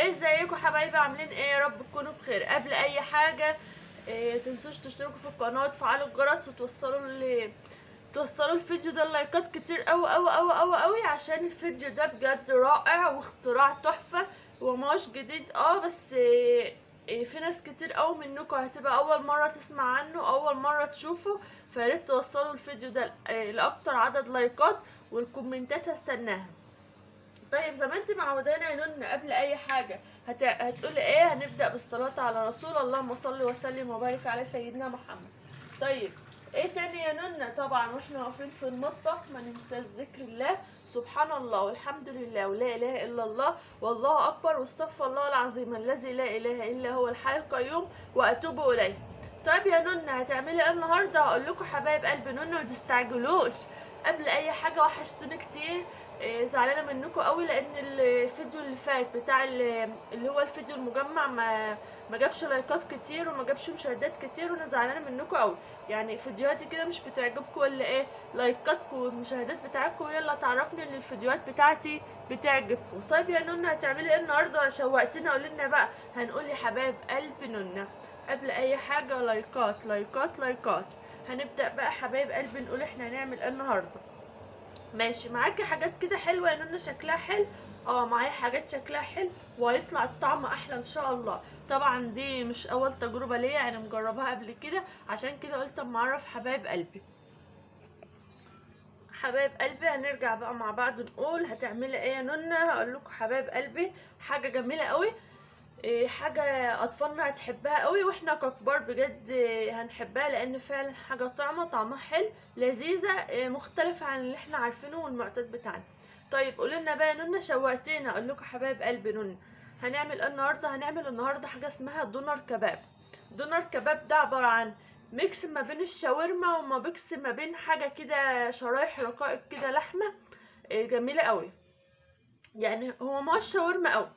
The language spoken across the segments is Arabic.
ازيكم حبايبي؟ عاملين ايه؟ يا رب تكونوا بخير. قبل اي حاجه تنسوش تشتركوا في القناه وتفعلوا الجرس توصلوا الفيديو ده لايكات كتير قوي قوي قوي قوي قوي، عشان الفيديو ده بجد رائع واختراع تحفه وماهوش جديد. بس في ناس كتير قوي منكم هتبقى اول مره تسمع عنه، اول مره تشوفه، فياريت توصلوا الفيديو ده لاكتر عدد لايكات، والكومنتات هستناها. طيب زي ما انت معودانا يا نون، قبل اي حاجه هتقولي ايه؟ هنبدا بالصلاه على رسول اللهم صل وسلم وبارك على سيدنا محمد. طيب ايه تاني يا نون؟ طبعا واحنا واقفين في المطبخ ما ننساش ذكر الله، سبحان الله والحمد لله ولا اله الا الله والله اكبر واستغفر الله العظيم الذي لا اله الا هو الحي القيوم واتوب اليه. طيب يا نون هتعملي ايه النهارده؟ هقول لكم حبايب قلب نون ما تستعجلوش. قبل اي حاجه وحشتوني كتير، زعلانه منكم قوي لان الفيديو اللي فات بتاع اللي هو الفيديو المجمع ما جابش لايكات كتير وما جابش مشاهدات كتير، وانا زعلانه منكم قوي. يعني فيديوهاتي كده مش بتعجبكم ولا ايه؟ لايكاتكم والمشاهدات بتاعتكم هي اللي تعرفني ان الفيديوهات بتاعتي بتعجبكم. طيب يا نونا هتعملي ايه النهارده؟ شوقتنا، قولي لنا بقى. هنقول يا حبايب قلب نونا قبل اي حاجه لايكات لايكات لايكات. هنبدا بقى حبايب قلبي نقول احنا هنعمل ايه النهارده. ماشي معاكي حاجات كده حلوه يا نونا شكلها حلو؟ معايا حاجات شكلها حلو وهيطلع الطعم احلى ان شاء الله. طبعا دي مش اول تجربه ليا، يعني مجرباها قبل كده، عشان كده قلت اما اعرف حبايب قلبي. حبايب قلبي هنرجع بقى مع بعض نقول هتعملي ايه يا نونا. هقول لكم حبايب قلبي حاجه جميله قوي، حاجه اطفالنا هتحبها قوي واحنا ككبار بجد هنحبها، لان فعلا حاجه طعمها حلو لذيذه، مختلفه عن اللي احنا عارفينه والمعتاد بتاعنا. طيب قولوا لنا بقى يا نونا، شوقتينا. اقول لكم حبايب قلبي نونا هنعمل ايه النهارده. هنعمل النهارده حاجه اسمها دونر كباب. دونر كباب ده عباره عن ميكس ما بين الشاورما وما ميكس ما بين حاجه كده شرايح رقائق كده لحمه، جميله قوي. يعني هو ما هوش شاورما قوي،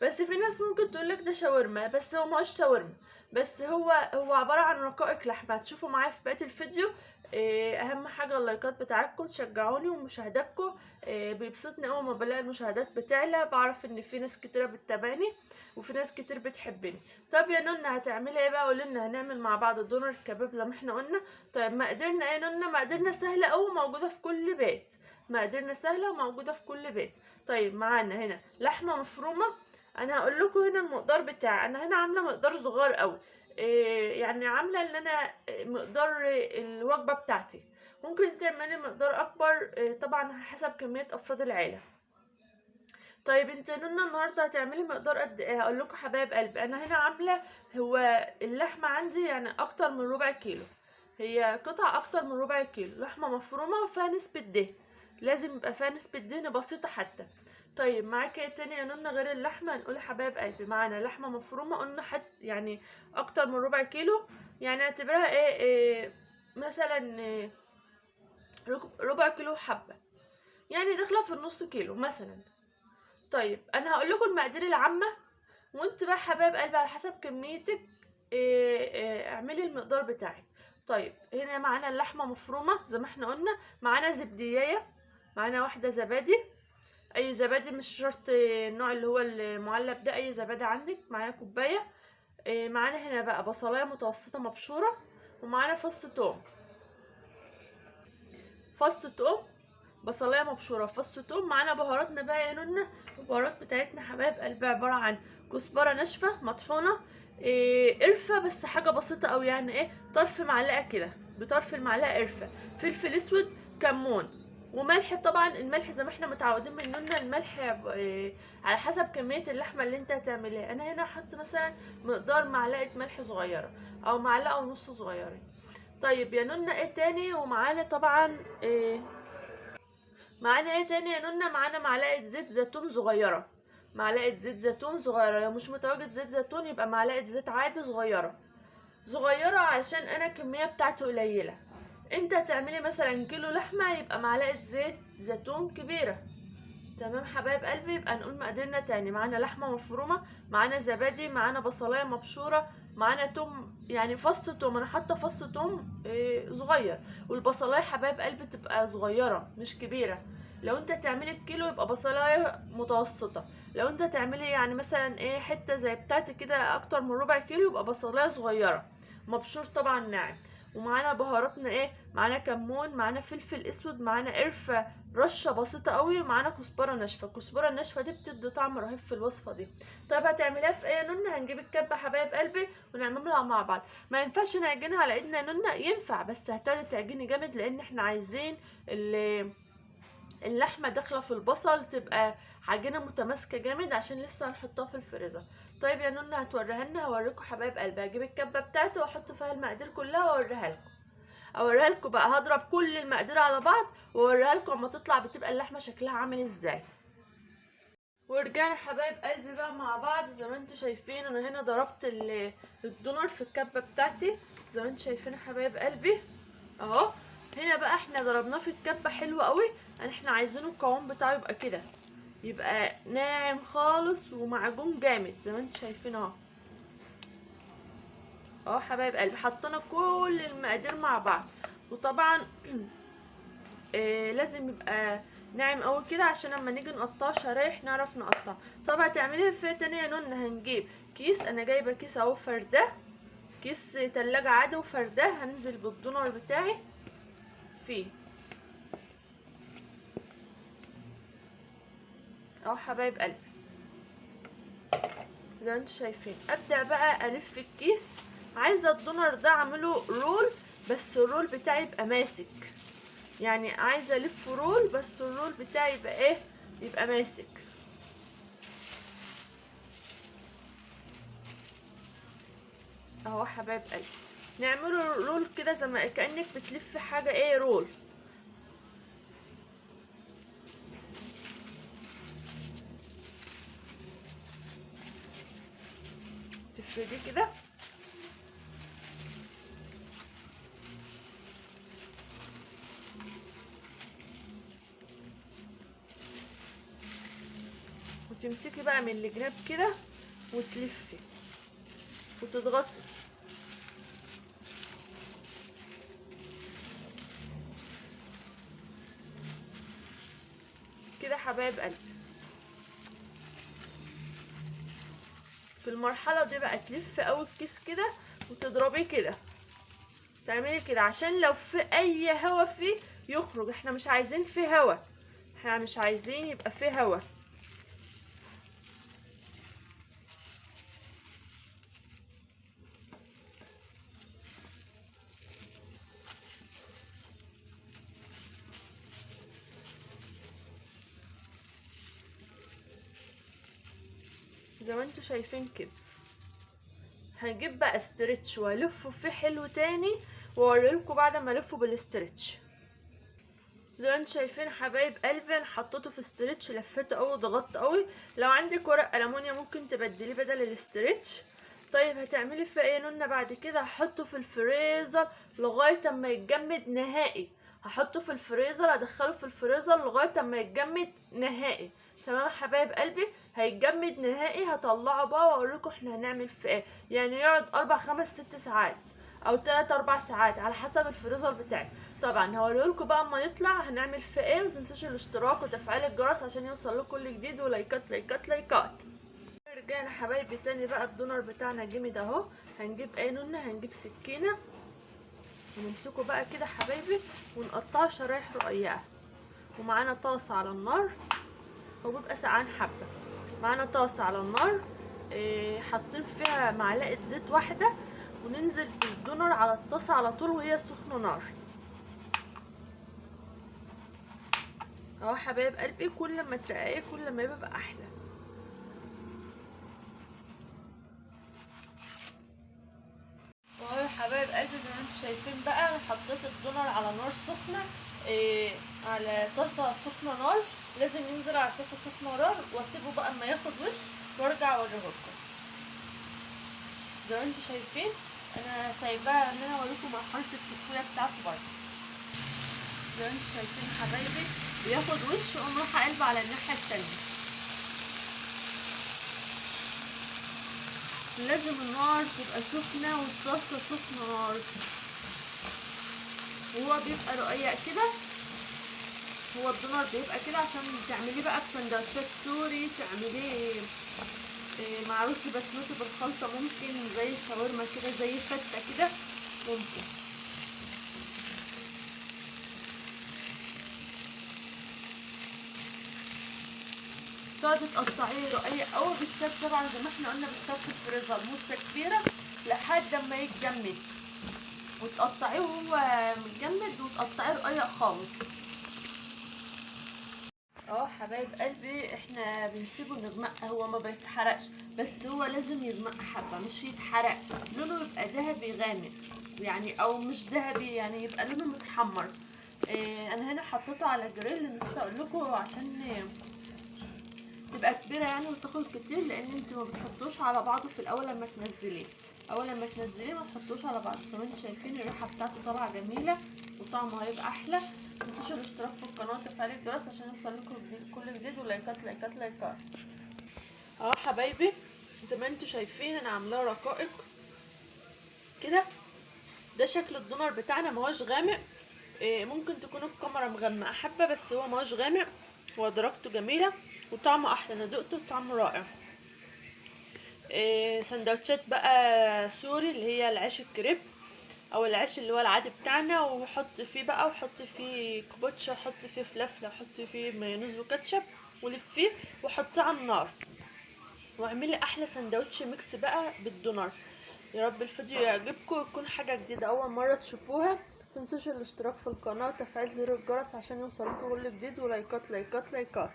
بس في ناس ممكن تقولك ده شاورما، بس هو مش شاورما، بس هو عبارة عن رقائق لحمة. هتشوفوا معايا في بقية الفيديو. اهم حاجة اللايكات بتاعتكم تشجعوني ومشاهداتكم، بيبسطني اول ما بلاقي المشاهدات بتعلى، بعرف ان في ناس كتيرة بتتابعني وفي ناس كتير بتحبني. طب يا نونا هتعملي ايه بقى؟ قولولنا. هنعمل مع بعض دونر كباب زي ما احنا قلنا. طيب مقاديرنا ايه يا نونا؟ مقاديرنا سهلة اوي موجودة في كل بيت، مقاديرنا سهلة وموجودة في كل بيت. طيب معانا هنا لحمة مفرومة. انا هقول لكم هنا المقدار بتاعي. انا هنا عامله مقدار صغير قوي، يعني عامله ان انا مقدار الوجبه بتاعتي. ممكن تعملي مقدار اكبر، طبعا حسب كميه افراد العيله. طيب انت يا نونا النهارده هتعملي مقدار قد ايه؟ هقول لكم حبايب قلبي انا هنا عامله، هو اللحمه عندي يعني اكتر من ربع كيلو، هي قطع اكتر من ربع كيلو لحمه مفرومه وفيها نسبه دهن، لازم يبقى فيها نسبه دهن بسيطه حتى. طيب معاكي ايه تاني يا نونا غير اللحمه؟ هنقول حبايب قلبي معانا لحمه مفرومه قلنا يعني اكتر من ربع كيلو، يعني اعتبرها ايه مثلا ربع كيلو حبه، يعني داخله في النص كيلو مثلا. طيب انا هقول لكم المقادير العامه، وانت بقى حبايب قلبي على حسب كميتك اعملي المقدار بتاعك. طيب هنا معانا اللحمه مفرومه زي ما احنا قلنا، معانا زبدية، معانا واحده زبادي، اي زبادي مش شرط النوع اللي هو المعلب ده، اي زبادي عندك. معانا كوبايه. معانا هنا بقى بصلايه متوسطه مبشوره، ومعانا فص توم، بصلايه مبشوره، فص توم. معانا بهاراتنا بقى يا نونا. البهارات بتاعتنا حبايب قلبي عباره عن كزبره ناشفه مطحونه، قرفه بس حاجه بسيطه قوي، يعني ايه طرف معلقه كده، بطرف المعلقه قرفه، فلفل اسود، كمون، وملح. طبعا الملح زي ما احنا متعودين من نونا، الملح على حسب كميه اللحمه اللي انت هتعمليها. انا هنا هحط مثلا مقدار معلقه ملح صغيره او معلقه ونص صغيره. طيب يا نونا ايه تاني؟ ومعانا طبعا معانا ايه تاني يا نونا؟ معانا معلقه زيت زيتون صغيره، معلقه زيت زيتون صغيره. لو مش متواجد زيت زيتون يبقى معلقه زيت عادي صغيره صغيره، عشان انا الكميه بتاعتي قليله. انت هتعملي مثلا كيلو لحمه يبقى معلقه زيت زيتون كبيره. تمام حبايب قلبي، يبقى نقول مقاديرنا تاني. معانا لحمه مفرومه، معانا زبادي، معانا بصلايه مبشوره، معانا توم، يعني فص توم، انا حاطه فص توم صغير، والبصلايه حبايب قلبي تبقى صغيره مش كبيره. لو انت تعملي الكيلو يبقى بصلايه متوسطه، لو انت تعملي يعني مثلا ايه حته زي بتاعتي كده اكتر من ربع كيلو يبقى بصلايه صغيره، مبشور طبعا ناعم. ومعانا بهاراتنا ايه، معانا كمون، معانا فلفل اسود، معانا قرفه رشه بسيطه قوي، ومعانا كزبره ناشفه. الكزبره الناشفه دي بتدي طعم رهيب في الوصفه دي. طيب هتعمليها في ايه يا نونه؟ هنجيب الكبه حبايب قلبي ونعملها مع بعض. ما ينفعش نعجنها على ايدنا يا نونه، ينفع بس هتقعدي تعجني جامد، لان احنا عايزين اللحمه داخله في البصل تبقى عجينه متماسكه جامد، عشان لسه هنحطها في الفريزر. طيب يا نونه هتوريها لنا؟ هوريكم حبايب قلبي. هجيب الكبه بتاعتي واحط فيها المقادير كلها واوريها لكم بقى. هضرب كل المقادير على بعض واوريها لكم اما تطلع بتبقى اللحمه شكلها عامل ازاي. ورجعنا حبايب قلبي بقى مع بعض. زي ما انتم شايفين انا هنا ضربت الدونر في الكبه بتاعتي زي ما انتم شايفين حبايب قلبي اهو. هنا بقى احنا ضربناه في الكبه حلو قوي، احنا عايزينه القوام بتاعه يبقى كده، يبقى ناعم خالص ومعجون جامد زي ما انتم شايفين اهو. اهو حبايب قلبي حطينا كل المقادير مع بعض، وطبعا لازم يبقى ناعم قوي كده عشان لما نيجي نقطعه شرايح نعرف نقطع. طب هتعملي فيه تاني يا نونه؟ هنجيب كيس، انا جايبه كيس اهو فرداه، كيس تلاجة عادي وفرداه، هنزل بالدونر بتاعي فيه اهو حبايب قلبي زي ما انتوا شايفين. ابدا بقى الف الكيس. عايزه الدونر ده اعمله رول، بس الرول بتاعي يبقى ماسك، يعني عايزه الف رول بس الرول بتاعي يبقى ايه، يبقى ماسك اهو حبايب قلبي. نعمله رول كده زي ما كانك بتلف حاجه ايه رول. تفردي كده وتمسكي بقى من الجناب كده وتلفي وتضغطي كده حبايب قلبي. في المرحله دي بقى تلفي اول كيس كده وتضربيه كده، تعملي كده عشان لو في اي هوا فيه يخرج. احنا مش عايزين فيه هوا، احنا مش عايزين يبقى فيه هوا. زي ما انتوا شايفين كده. هنجيب بقى استرتش والفه فيه حلو تاني واوريلكوا بعد ما الفه بالاسترتش. زي ما انتوا شايفين حبايب قلبي انا حطيته في استرتش، لفيته قوي ضغطت قوي. لو عندك ورق ألمونيا ممكن تبدليه بدل الاسترتش. طيب هتعملي فيه ايه يا نونه بعد كده؟ هحطه في الفريزر لغايه اما يتجمد نهائي. هحطه في الفريزر، ادخله في الفريزر لغايه اما يتجمد نهائي. تمام حبايب قلبي. هيتجمد نهائي هطلعه بقى واوريكم احنا هنعمل فيه ايه. يعني يقعد 4 5 6 ساعات او 3 4 ساعات على حسب الفريزر بتاعي. طبعا هوريلكم بقى اما يطلع هنعمل فيه ايه. متنسوش الاشتراك وتفعيل الجرس عشان يوصل لكم كل جديد، ولايكات لايكات لايكات. رجعنا حبايبي تاني بقى. الدونر بتاعنا جامد اهو. هنجيب ايه نونه؟ هنجيب سكينه ونمسكه بقى كده حبايبي ونقطعه شرايح رقيقه. ومعانا طاسه على النار، هو بيبقى سقعان حبه. معانا طاسه على النار حاطين فيها معلقه زيت واحده، وننزل بالدونر على الطاسه على طول وهي سخنه نار اهو حبايب قلبي. كل ما ترققيه كل ما يبقى احلى. اهو يا حبايب قلبي زي ما انتم شايفين بقى انا حطيت الدونر على نار سخنه، على طاسه سخنه نار. لازم ينزل على طاسه سخنه نار واسيبه بقى اما ياخد وش وارجع اوريهولكم. زي ما انتم شايفين انا سايباها ان انا اوريكم مرحله التسويه بتاعته برده. زي ما انتم شايفين حبايبي بياخد وش واقوم رايحه قلبه على الناحيه التانيه. لازم النار تبقى سخنه والطاسه سخنه نار، وهو بيبقى رقيق كده هو الدونر بيبقى كده عشان تعمليه بقى بسندوتشات سوري، تعمليه مع رز بسمتي بالخلطة، ممكن زي الشاورما كده، زي فتة كده ممكن. تقعدي تقطعيه رقيق قوي، بتساب طبعا زي ما احنا قلنا بتساب في الفريزر مدة كبيرة لحد ما يتجمد، وتقطعيه وهو متجمد وتقطعيه رقيق خالص. حبايب قلبي احنا بنسيبه نغمق، هو ما بيتحرقش بس هو لازم يغمق حبه، مش يتحرق، لونه يبقى ذهبي غامق يعني، او مش ذهبي يعني، يبقى لونه متحمر. انا هنا حطيته على جريل، نسيت اقول لكم عشان تبقى كبيره يعني وتاخد كتير، لان انت ما بتحطوش على بعضه في الاول لما تنزليه، اول لما تنزليه ما تحطوش على بعضه. زي ما انتم شايفين الريحه بتاعته طالعه جميله وطعمه هيبقى احلى. متنسوش الاشتراك في القناه وتفعيل الجرس عشان يوصل لكم كل جديد، ولايكات لايكات لايكات. حبايبي زي ما انتم شايفين انا عاملاه رقائق كده، ده شكل الدونر بتاعنا، ماهوش غامق. ممكن تكون الكاميرا مغمقه حبه بس هو ماهوش غامق، ودرجته جميله وطعمه احلى، انا دقته طعمه رائع. سندوتشات بقى سوري اللي هي العيش الكريب او العيش اللي هو العادي بتاعنا، وحط فيه بقى، وحط فيه كابوتشا، حط فيه فلافله، حط فيه مايونيز وكاتشب ولفيه وحطيه على النار، واعملي احلى سندوتش ميكس بقى بالدونر. يا رب الفيديو يعجبكم ويكون حاجه جديده اول مره تشوفوها. متنسوش الاشتراك في القناه وتفعيل زر الجرس عشان يوصلكم كل جديد، ولايكات لايكات لايكات.